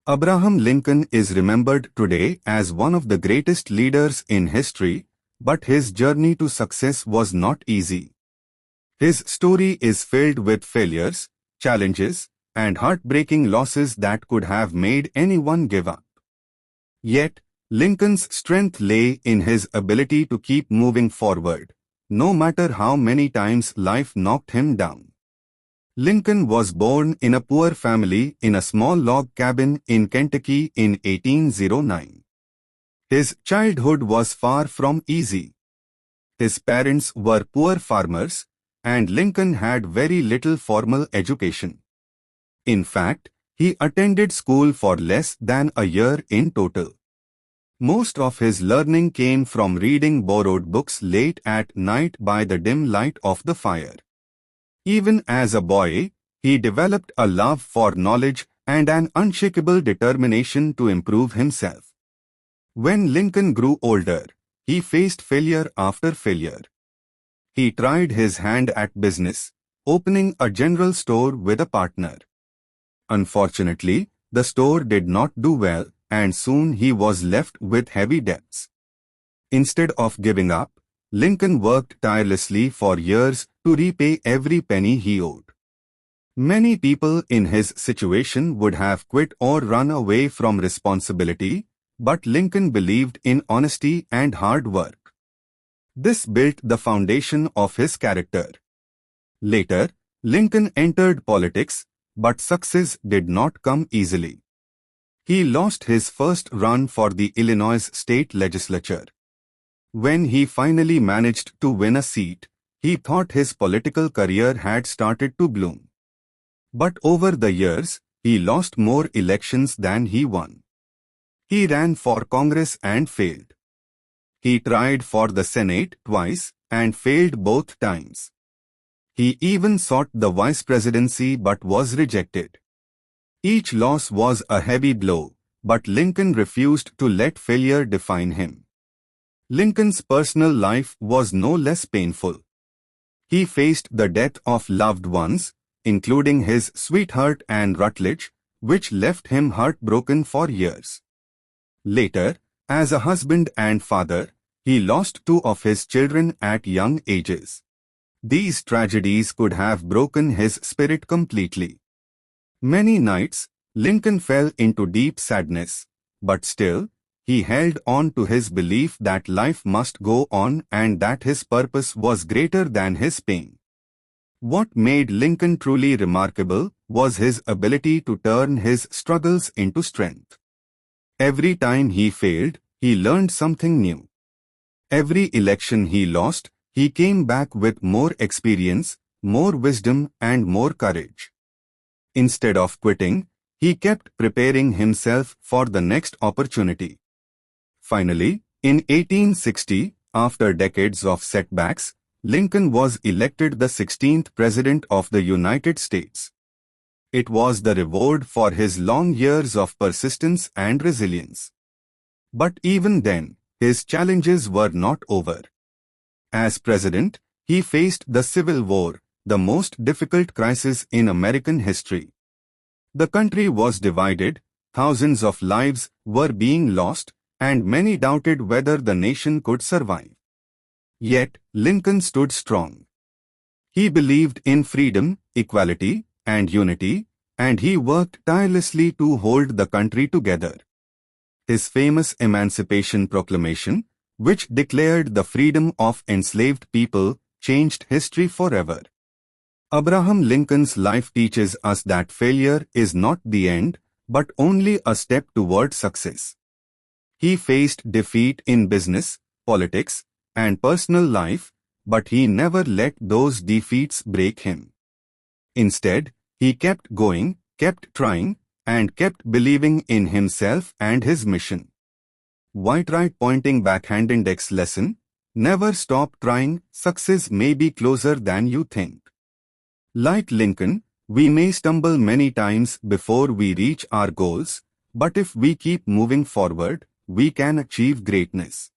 Abraham Lincoln is remembered today as one of the greatest leaders in history, but his journey to success was not easy. His story is filled with failures, challenges, and heartbreaking losses that could have made anyone give up. Yet, Lincoln's strength lay in his ability to keep moving forward, no matter how many times life knocked him down. Lincoln was born in a poor family in a small log cabin in Kentucky in 1809. His childhood was far from easy. His parents were poor farmers, and Lincoln had very little formal education. In fact, he attended school for less than a year in total. Most of his learning came from reading borrowed books late at night by the dim light of the fire. Even as a boy, he developed a love for knowledge and an unshakable determination to improve himself. When Lincoln grew older, he faced failure after failure. He tried his hand at business, opening a general store with a partner. Unfortunately, the store did not do well, and soon he was left with heavy debts. Instead of giving up, Lincoln worked tirelessly for years to repay every penny he owed. Many people in his situation would have quit or run away from responsibility, but Lincoln believed in honesty and hard work. This built the foundation of his character. Later, Lincoln entered politics, but success did not come easily. He lost his first run for the Illinois state legislature. When he finally managed to win a seat, he thought his political career had started to bloom. But over the years, he lost more elections than he won. He ran for Congress and failed. He tried for the Senate twice and failed both times. He even sought the vice presidency but was rejected. Each loss was a heavy blow, but Lincoln refused to let failure define him. Lincoln's personal life was no less painful. He faced the death of loved ones, including his sweetheart Anne Rutledge, which left him heartbroken for years. Later, as a husband and father, he lost two of his children at young ages. These tragedies could have broken his spirit completely. Many nights, Lincoln fell into deep sadness, but still, he held on to his belief that life must go on and that his purpose was greater than his pain. What made Lincoln truly remarkable was his ability to turn his struggles into strength. Every time he failed, he learned something new. Every election he lost, he came back with more experience, more wisdom, and more courage. Instead of quitting, he kept preparing himself for the next opportunity. Finally, in 1860, after decades of setbacks, Lincoln was elected the 16th President of the United States. It was the reward for his long years of persistence and resilience. But even then, his challenges were not over. As president, he faced the Civil War, the most difficult crisis in American history. The country was divided, thousands of lives were being lost, and many doubted whether the nation could survive. Yet, Lincoln stood strong. He believed in freedom, equality, and unity, and he worked tirelessly to hold the country together. His famous Emancipation Proclamation, which declared the freedom of enslaved people, changed history forever. Abraham Lincoln's life teaches us that failure is not the end, but only a step toward success. He faced defeat in business, politics, and personal life, but he never let those defeats break him. Instead, he kept going, kept trying, and kept believing in himself and his mission. Whitewright pointing backhand index lesson: never stop trying, success may be closer than you think. Like Lincoln, we may stumble many times before we reach our goals, but if we keep moving forward, we can achieve greatness.